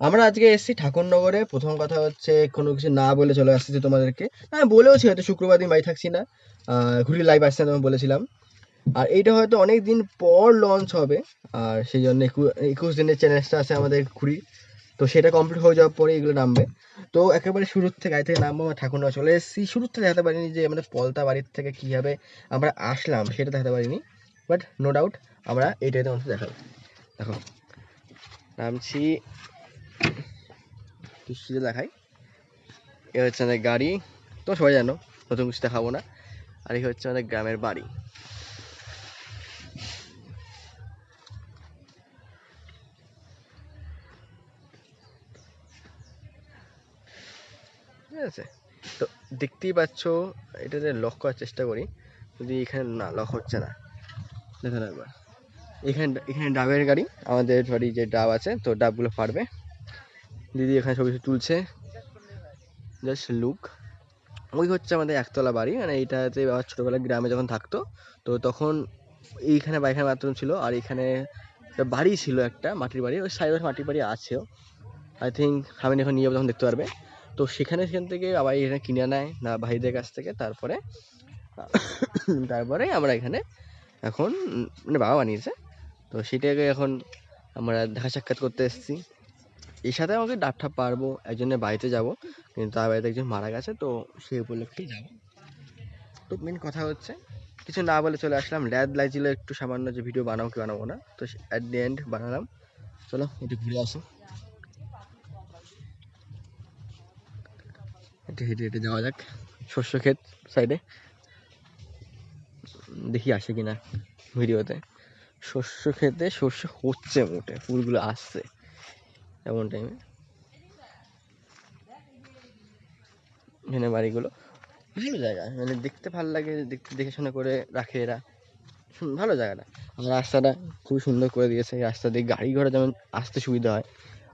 আমরা আজকে এসেছি ঠাকুরনগরে। প্রথম কথা হচ্ছে কোনো কিছু না বলে চলে আসতেছি তোমাদেরকে। হ্যাঁ, বলেওছি হয়তো শুক্রবার দিন বাড়ি থাকছি না। ঘুড়ি লাইভ আসছে না, তোমায় বলেছিলাম। আর এইটা হয়তো অনেক দিন পর লঞ্চ হবে। আর সেই জন্য 21 দিনের চ্যালেঞ্জটা আছে আমাদের ঘুড়ি। তো সেটা কমপ্লিট হয়ে যাওয়ার পরে এগুলো নামবে। তো একেবারে শুরুর থেকে গাড়ি থেকে নামবো, আমরা ঠাকুরনগর চলে এসেছি। শুরুর থেকে দেখাতে পারিনি যে আমাদের পলতা বাড়ির থেকে কীভাবে আমরা আসলাম, সেটা দেখাতে পারিনি। বাট নো ডাউট আমরা এইটাতে তোমাদের দেখাবো। দেখো, নামছি, দৃশ্যটা দেখাই। এ হচ্ছে আমাদের গাড়ি, তো সবাই জানো, নতুন কিছু দেখাবো না। আর এই হচ্ছে আমাদের গ্রামের বাড়ি। ঠিক আছে, তো দেখতেই পাচ্ছ, এটাতে লক করার চেষ্টা করি, যদি এখানে না লক হচ্ছে না। দেখুন একবার, এখানে এখানে ডাবের গাড়ি, আমাদের বাড়ি যে ডাব আছে, তো ডাবগুলো পারবে। দিদি এখানে ছবি তুলছে, জাস্ট লুক। ওই হচ্ছে আমাদের একতলা বাড়ি, মানে এইটাতে আমার ছোটোবেলায় গ্রামে যখন থাকতো, তো তখন এইখানে পায়খানা বাথরুম ছিল। আর এখানে একটা বাড়ি ছিল, একটা মাটির বাড়ি, ওই সাইডে মাটির বাড়ি আছেও আই থিঙ্ক। আমি যখন নিয়ে যাবো তখন দেখতে পারবে। তো সেখান থেকে আবার এখানে কিনে নেয় না ভাইদের কাছ থেকে। তারপরে তারপরে আমরা এখানে এখন মানে বাবা বানিয়েছে, তো সেটাকে এখন আমরা দেখা সাক্ষাৎ করতে এসেছি। এর সাথে আমাকে ডাব ঠাপ পারবো, একজনের বাড়িতে যাব, কিন্তু তার বাড়িতে একজন মারা গেছে, তো সেই উপলক্ষেই যাবো। তো মেন কথা হচ্ছে কিছু না বলে চলে আসলাম। ল্যাদ লাগছিল একটু সামান্য, যে ভিডিও বানাবো কি বানাবো না, তো অ্যাট দি এন্ড বানালাম। চলো একটু ঘুরে আসো, একটু হেঁটে হেঁটে যাওয়া যাক শস্য ক্ষেত সাইডে, দেখি আসে কিনা ভিডিওতে। শস্য ক্ষেতে শস্য হচ্ছে, মোটে ফুলগুলো আসছে এমন টাইমে। এখানে বাড়িগুলো ভালো জায়গা, মানে দেখতে ভালো লাগে, দেখতে দেখে শুনে করে রাখে এরা, ভালো জায়গাটা। আর রাস্তাটা খুব সুন্দর করে দিয়েছে, এই রাস্তা দিয়ে গাড়ি ঘোড়া যেমন আসতে সুবিধা হয়।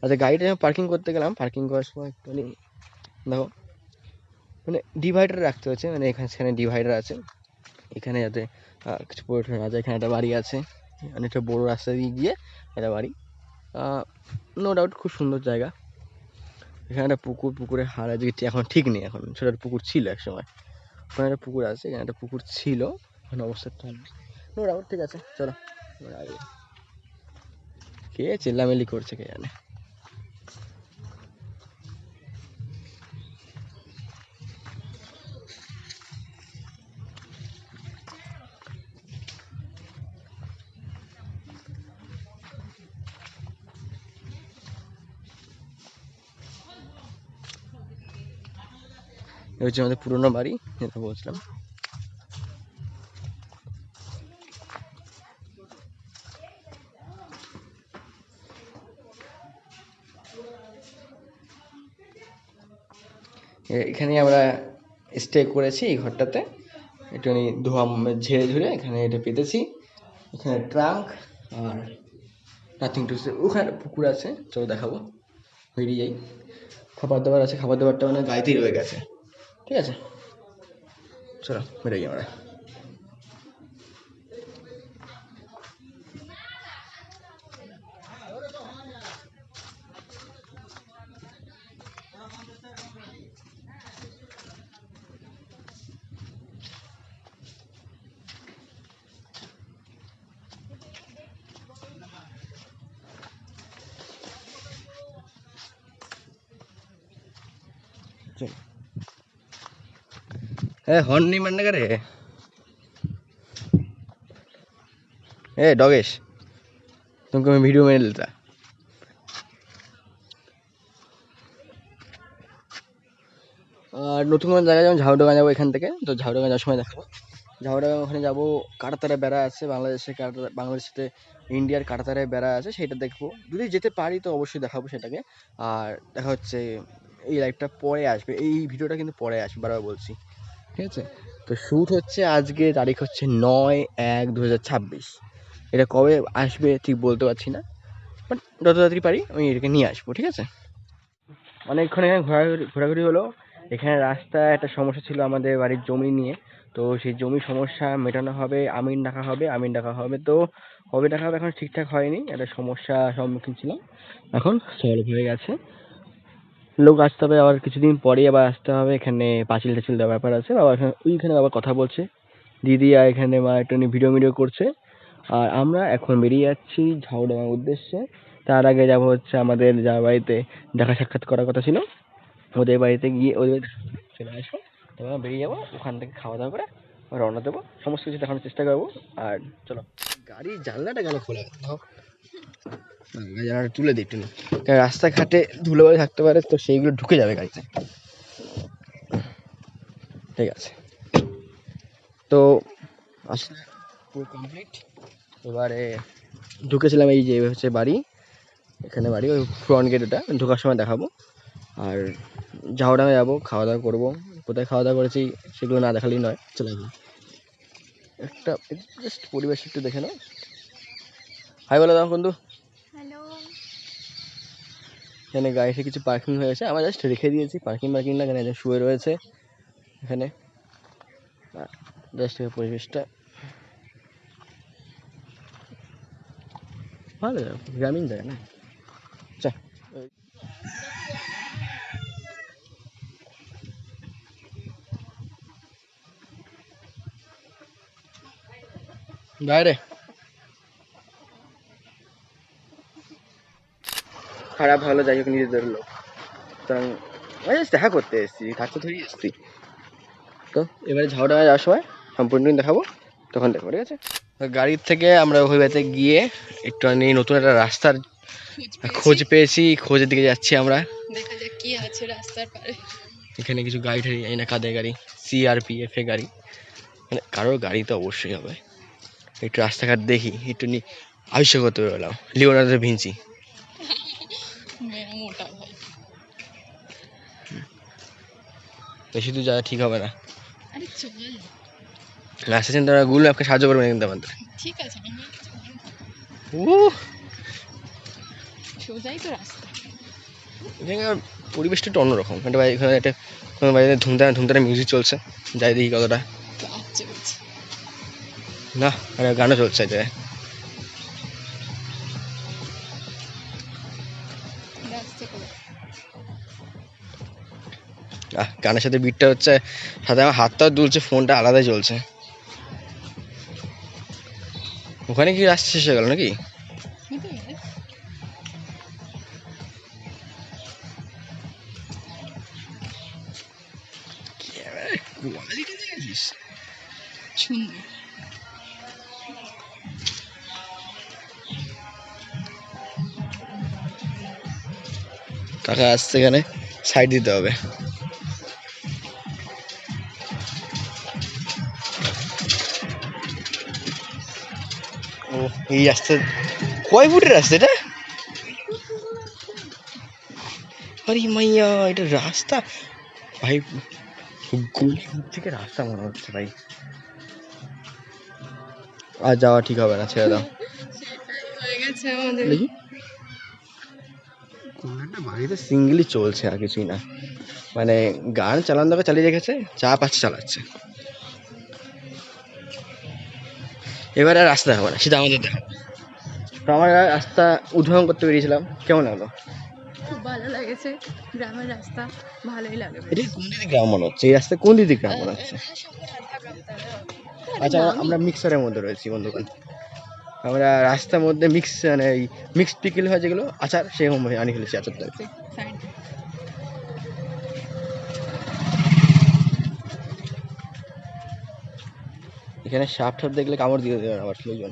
আচ্ছা, গাড়িটা যখন পার্কিং করতে গেলাম, পার্কিং করার সময় একটুখানি দেখো, মানে ডিভাইডার রাখতে হচ্ছে, মানে এখানে সেখানে ডিভাইডার আছে, এখানে যাতে কিছু পড়ে টরে না যায়। এখানে একটা বাড়ি আছে, অনেকটা বড় রাস্তা দিয়ে গিয়ে একটা বাড়ি। নো ডাউট খুব সুন্দর জায়গা। এখানে একটা পুকুর, পুকুরের হার আজকে এখন ঠিক নেই, এখন সেটা একটা পুকুর ছিল এক সময়। ওখানে একটা পুকুর আছে, এখানে একটা পুকুর ছিল, এখন অবস্থা ঠিক নেই। নো ডাউট, ঠিক আছে চলো। কে চেল্লামেল্লি করছে কে জানে। এই হচ্ছে আমাদের পুরোনো বাড়ি, যেটা বলছিলাম। এখানে আমরা স্টে করেছি, এই ঘরটাতে একটুখানি ধোয়া ঝেড়ে ঝুড়ে এখানে এটা পেতেছি। এখানে ট্রাঙ্ক আর নাথিং টু সে। ওখানে একটা পুকুর আছে, চলো দেখাবো, বেরিয়ে যাই। খাবার দাবার আছে, খাবার দাবারটা মানে গাড়িতেই রয়ে গেছে। ঠিক আছে, চলো বেরিয়ে যাই আমরা। হ্যাঁ, হর্ন नहीं मारने का रे। ए डॉगेश, तुमको मैं वीडियो में लेता। আর নতুন কোনো জায়গায় যেমন ঝাউডাঙ্গা যাবো এখান থেকে, তো ঝাউডাঙ্গা যাওয়ার সময় দেখাবো। ঝাউডাঙ্গা ওখানে যাবো, কাঁটাতারে বেড়া আছে, বাংলাদেশে বাংলাদেশের সাথে ইন্ডিয়ার কাঁটাতারে বেড়া আছে, সেটা দেখবো। যদি যেতে পারি তো অবশ্যই দেখাবো সেটাকে। আর দেখা হচ্ছে এই লাইভটা পরে আসবে, এই ভিডিওটা কিন্তু পরে আসবে, বারবার বলছি। ঠিক আছে, তো শ্যুট হচ্ছে আজকে, তারিখ হচ্ছে 9/1/2026। এটা কবে আসবে ঠিক বলতে পারছি না, বাট যত তাড়াতাড়ি পারি আমি এটাকে নিয়ে আসবো। ঠিক আছে, অনেকক্ষণ এখানে ঘোরাঘুরি হলো। এখানে রাস্তায় একটা সমস্যা ছিল আমাদের বাড়ির জমি নিয়ে, তো সেই জমি সমস্যা মেটানো হবে, আমিন ডাকা হবে, তো কবে টাকা হবে এখন ঠিকঠাক হয়নি, একটা সমস্যার সম্মুখীন ছিলাম, এখন সলভ হয়ে গেছে। লোক আসতে হবে আবার কিছুদিন পরেই, আবার আসতে হবে। এখানে পাঁচিল টাচিল দেওয়ার ব্যাপার আছে, বাবা ওইখানে বাবা কথা বলছে, দিদি আর এখানে মা একটু ভিডিও করছে। আর আমরা এখন বেরিয়ে যাচ্ছি ঝাউডাঙ্গার উদ্দেশ্যে। তার আগে যাব হচ্ছে আমাদের যার বাড়িতে দেখা সাক্ষাৎ করার কথা ছিল, ওদের বাড়িতে গিয়ে ওদের চলে আসবো, তারপর আমরা বেরিয়ে যাবো। ওখান থেকে খাওয়া দাওয়া করে রওনা দেবো, সমস্ত কিছু দেখানোর চেষ্টা করবো। আর চলো, গাড়ির জানলাটা কেন খোলা? জানলাটা তুলে দিই একটু, কারণ রাস্তাঘাটে ধুলোবালি থাকতে পারে, তো সেইগুলো ঢুকে যাবে গাড়িতে। ঠিক আছে, তো আসলে পুরো কমপ্লিট। এবারে ঢুকেছিলাম, এই যে হচ্ছে বাড়ি, এখানে বাড়ি, ওই ফ্রন্ট গেট, ওটা ঢোকার সময় দেখাবো। আর ঝাউডাঙ্গা যাবো, খাওয়া দাওয়া করবো। কোথায় খাওয়া দাওয়া করেছি সেগুলো না দেখালেই নয়। চলে যাবো, একটা জাস্ট পরিবেশ একটু দেখে নাও। হাই বলে দাও বন্ধু। হ্যালো। এখানে গাড়িতে কিছু পার্কিং হয়েছে, আমরা জাস্ট রেখে দিয়েছি। পার্কিং না, এখানে একজন শুয়ে রয়েছে এখানে। জাস্ট পরিবেশটা ভালো জায়গা, গ্রামীণ জায়গা না? চা বাইরে খারাপ ভালো যাই হোক, নিজেদের লোক, সুতরাং জাস্ট দেখা করতে এসেছি, থাকতে ধরেই এসেছি। তো এবারে ঝাউডাঙ্গা যাওয়ার সময় সম্পূর্ণ দেখাবো, তখন দেখো, ঠিক আছে? গাড়ির থেকে আমরা ওই বাড়িতে গিয়ে একটু নতুন একটা রাস্তার খোঁজ পেয়েছি, খোঁজের দিকে যাচ্ছি আমরা। দেখা যাক কি আছে রাস্তার পারে। এখানে কিছু গাড়ি ঠাড়ি, এই না কাদের গাড়ি, CRPF এর গাড়ি, মানে কারোর গাড়ি তো অবশ্যই হবে। একটু রাস্তাঘাট দেখি, একটু আবিষ্কার করতে পেলাম লিওনার্দো দা ভিঞ্চি। মোটা ভাই, বেশি দূর যাওয়া ঠিক হবে না। আরে চল, রাস্তা চিন্তা গুগল ম্যাপকে সাহায্য করবে না কিন্তু আমাদের। ঠিক আছে, আমি সোজাই তো রাস্তা। এখানকার পরিবেশটা একটু অন্যরকম। একটা এখানে একটা কোনো বাড়িতে ধুমধাম মিউজিক চলছে, যাই দেখি কতটা। আচ্ছা আচ্ছা, না মানে গানও চলছে এই জায়গায়। রাস্তা করে গানের সাথে বিটটা হচ্ছে, সাথে আমার হাতটাও দুলছে, ফোনটা আলাদাই চলছে। ওখানে কি রাস্তা শেষ হয়ে গেল নাকি? হতে পারে। সুন্দর। টাকা আসছে, এখানে সাইড দিতে হবে। ও এই রাস্তা কয় ফুটের রাস্তা এটা? আরে মাইয়া, এটা রাস্তা ভাই, গলি থেকে রাস্তা মনে হচ্ছে ভাই। আর যাওয়া ঠিক হবে না, ছেড়ে দাও। হয়ে গেছে আমাদের। দেখি কোনো একটা বাড়িতে সিঙ্গেলই চলছে, আর কিছুই না। মানে গান চালান দাকে চালিয়ে রেখেছে, চা পাচ্ছে চালাচ্ছে। এবারে আর রাস্তা দেখাবো না, সেটা আমাদের দেখাবো। তো আমরা রাস্তা উদ্ভাবন করতে বেরিয়েছিলাম, কেমন লাগলো? খুব ভালো লেগেছে, গ্রামের রাস্তা ভালোই লাগে। এটা কোন দিদি গ্রাম মনে হচ্ছে? এই রাস্তায় কোন দিদি গ্রাম মনে হচ্ছে? আচ্ছা, আমরা মিক্সারের মধ্যে রয়েছি বন্ধুগণ। আমরা রাস্তার মধ্যে মিক্স, মানে এই মিক্সড পিকেল হয় যেগুলো আচার, সেরকম আনি ফেলেছি আচারটা। এখানে সাপ ঠাপ দেখলে কামড় দিয়ে দেবেন আবার লোকজন।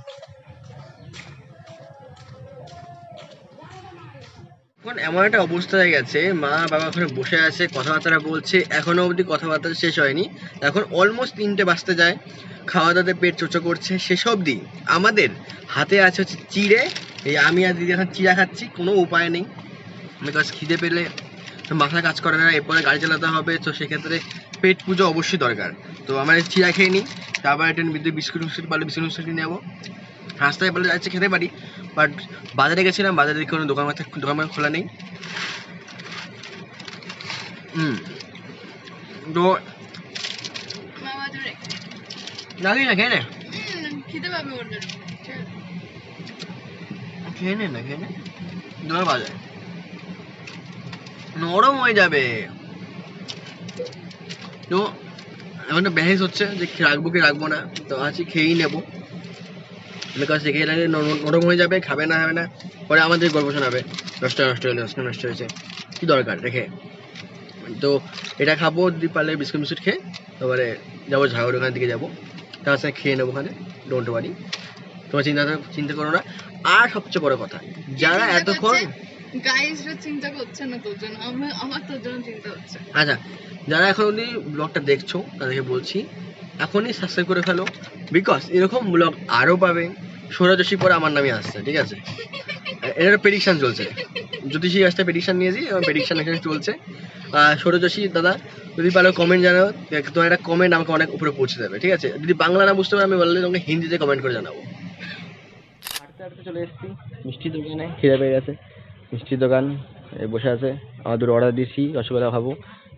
এখন এমন একটা অবস্থা হয়ে গেছে, মা বাবা ওখানে বসে আছে, কথাবার্তা বলছে, এখনো অবধি কথাবার্তা শেষ হয়নি। এখন অলমোস্ট 3টে বাজতে যায়, খাওয়া দাওয়াতে পেট চোচো করছে, সেসব দিন আমাদের হাতে আছে হচ্ছে চিড়ে। এই আমি আর দিদি এখন চিড়া খাচ্ছি, কোনো উপায় নেই, বিকজ খিদে পেলে মাথা কাজ করে না, এরপরে গাড়ি চালাতে হবে, তো সেক্ষেত্রে পেট পুজো অবশ্যই দরকার। তো আমরা চিড়া খেয়ে নিই, তারপর একটা বিস্কুট পারলে বিস্কুট নেবো। রাস্তায় বলে যাচ্ছে খেতে পারি, বাট বাজারে গেছিলাম, বাজারে কোনো দোকান খোলা নেই। তো না খেয়ে নে, খেতে পাবে। খেয়ে নে না, খেয়ে নে, দোকান বাজার নরম হয়ে যাবে। তো এখন ব্যাহেস হচ্ছে যে রাখবো কি রাখবো না, তো আছি খেয়েই নেবো, বিকজ খেয়ে রাখলে নরম হয়ে যাবে, খাবে না হবে না, পরে আমাদের গল্প শোনাবে নষ্ট নষ্ট হলে নষ্ট হয়েছে, কি দরকার রেখে। তো এটা খাবো, যদি পারলে বিস্কুট মিস্কুট খেয়ে তারপরে যাবো ঝাড় ওখানের দিকে যাবো, তার সাথে খেয়ে নেবো ওখানে, ডোন্ট ওয়ারি, তোমার চিন্তা করো না। আর সবচেয়ে বড় কথা, যারা এতক্ষণ গাইসরা চিন্তা করছে না তোর জন্য, আমার তোর জন্য চিন্তা হচ্ছে। আচ্ছা, যারা এখন অবধি ব্লগটা দেখছো তাদেরকে বলছি এখনই সাবস্ক্রাইব করে ফেলো, বিকজ এরকম ব্লগ আরও পাবে। সৌরজশী পরে আমার নামে আসছে, ঠিক আছে? এটার প্রেডিকশন চলছে, জ্যোতিষী গাছটা প্রেডিকশন নিয়েছি এবং প্রেডিকশন এখানে চলছে। সৌরজশী দাদা যদি পারো কমেন্ট জানাও, তোমার একটা কমেন্ট আমাকে অনেক উপরে পৌঁছে যাবে, ঠিক আছে? যদি বাংলা না বুঝতে পারো আমি বললে তোমাকে হিন্দিতে কমেন্ট করে জানাবো। হাঁটতে হাঁটতে চলে এসেছি মিষ্টির দোকানে, খিদে পেয়ে গেছে, মিষ্টির দোকান বসে আছে। আমার দুটো অর্ডার দিয়েছি, রসগোল্লা খাবো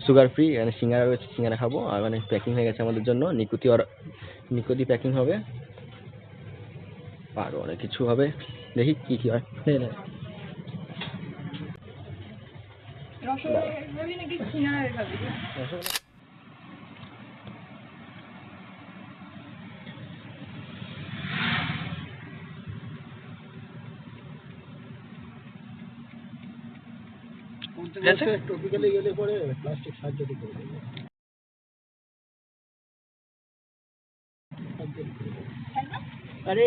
সুগার ফ্রি, এখানে সিঙ্গারা রয়েছে, সিঙ্গারা খাবো, আর মানে প্যাকিং হয়ে গেছে আমাদের জন্য নিকুতি প্যাকিং হবে, আরও অনেক কিছু হবে, দেখি কি কি হয়। রসগোল্লা খাবি নাকি সিঙ্গারা খাবি? টপিক্যালি গেলে পরে প্লাস্টিক সাহায্য করবে। আরে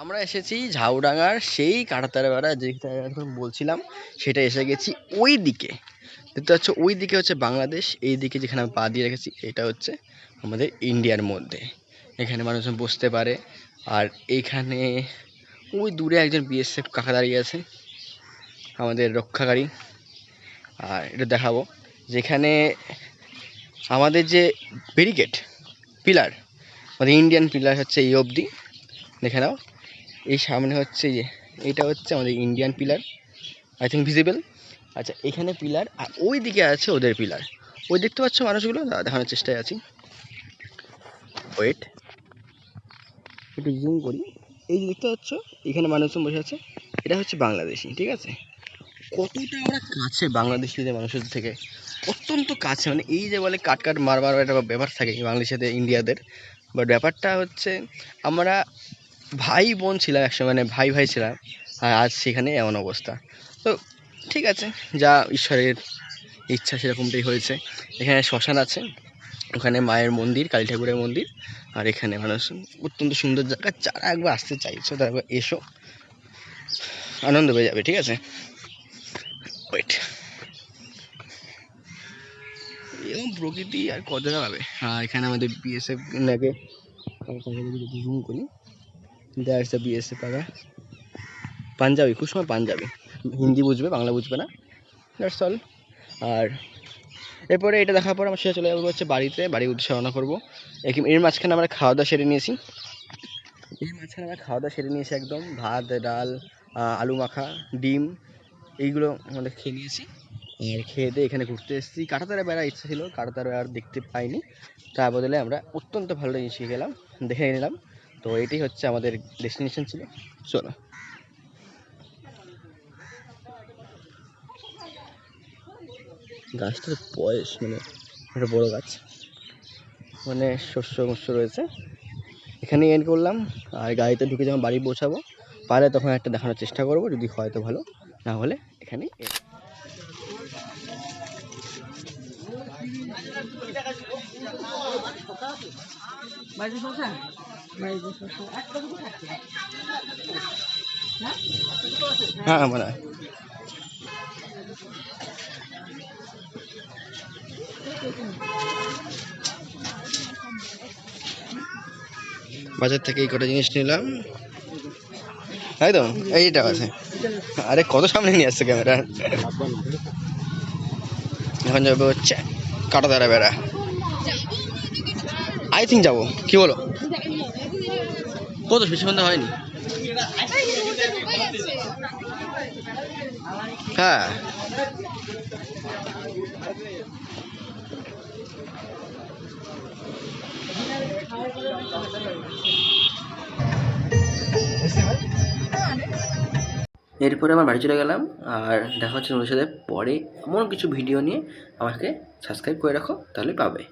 আমরা এসেছি ঝাউডাঙ্গার সেই কাঁটাতারা বেড়া, যেটা এখন বলছিলাম সেটা এসে গেছি ওই দিকে, দেখতে পাচ্ছ ওই দিকে হচ্ছে বাংলাদেশ, এই দিকে যেখানে আমি পা দিয়ে রেখেছি এটা হচ্ছে আমাদের ইন্ডিয়ার মধ্যে। এখানে মানুষজন বসতে পারে, আর এইখানে ওই দূরে একজন বিএসএফ কাকা দাঁড়িয়ে আছে, আমাদের রক্ষাকারী। আর এটা দেখাবো, যেখানে আমাদের যে ব্যারিকেড পিলার, আমাদের ইন্ডিয়ান পিলার হচ্ছে এই অবধি, দেখে নাও। এই সামনে হচ্ছে যে এটা হচ্ছে আমাদের Indian pillar, I think visible. আচ্ছা, এখানে পিলার, আর ওই দিকে আছে ওদের পিলার, ওই দেখতে পাচ্ছ মানুষগুলো, দেখানোর চেষ্টায় আছি, ওয়েট একটু জুম করি। এই যে দেখতে পাচ্ছ এখানে মানুষজন বসে আছে, এটা হচ্ছে বাংলাদেশি, ঠিক আছে? কতটা আমরা কাছে বাংলাদেশিদের মানুষের থেকে, অত্যন্ত কাছে, মানে এই যে বলে কাট মারবার একটা ব্যাপার থাকে বাংলাদেশিদের ইন্ডিয়াদের, বাট ব্যাপারটা হচ্ছে আমরা ভাই বোন ছিলাম একসময়, মানে ভাই ভাই ছিলাম, আর আজ সেখানে এমন অবস্থা। তো ঠিক আছে, যা ঈশ্বরের ইচ্ছা সেরকমটাই হয়েছে। এখানে শ্মশান আছে, ওখানে মায়ের মন্দির, কালী ঠাকুরের মন্দির, আর এখানে মানুষ, অত্যন্ত সুন্দর জায়গা, যারা একবার আসতে চাইছো তারা একবার এসো, আনন্দ পেয়ে যাবে, ঠিক আছে? ওয়েট, এরকম প্রকৃতি আর কত জায়গা পাবে। আর এখানে আমাদের বিএসএফ লাগে, জুম করি, দ্যাটস দ্য বিএসএফ কাকা, পাঞ্জাবি, খুব সময় পাঞ্জাবি, হিন্দি বুঝবে বাংলা বুঝবে না, দ্যাটস অল। আর এরপরে এটা দেখার পর আমরা সেটা চলে যাবো হচ্ছে বাড়িতে, বাড়ির উদ্দেশ্যে রওনা করবো। এর মাঝখানে আমরা খাওয়া দাওয়া সেরে নিয়েছি, একদম ভাত ডাল আলু মাখা ডিম এইগুলো আমাদের খেয়ে নিয়েছি। আর খেয়ে দিয়ে এখানে ঘুরতে এসেছি, কাঁটাতারা বেড়ার ইচ্ছা ছিল, কাঁটাতারা বেড়া দেখতে পাইনি, তার বদলে আমরা অত্যন্ত ভালো জিনিস গেলাম, দেখে নিলাম। তো এটাই হচ্ছে আমাদের ডেস্টিনেশন ছিল, চলো। গাছটার বয়স মানে একটা বড় গাছ, মানে শস্য রয়েছে। এখানে এন্ড করলাম, আর গাড়িতে ঢুকে যখন বাড়ি পৌঁছাবো পারলে তখন একটা দেখানোর চেষ্টা করবো, যদি হয় তো ভালো, না হলে এখানেই হ্যাঁ মানে বাজার থেকে এই কটা জিনিস নিলাম, তাই তো এইটা আছে। আরে কত সামনে নিয়ে আসছে ক্যামেরা। এখন যাবে হচ্ছে কাঁটাতারা বেড়া, আই থিঙ্ক যাবো, কি বলো? কত বেশি সন্ধ্যা হয়নি, হ্যাঁ এরপরে আমার বাড়ি চলে গেলাম, আর দেখা হচ্ছে তোমাদের সাথে পরে এমন কিছু ভিডিও নিয়ে। আমাকে সাবস্ক্রাইব করে রাখো, তাহলে পাবে।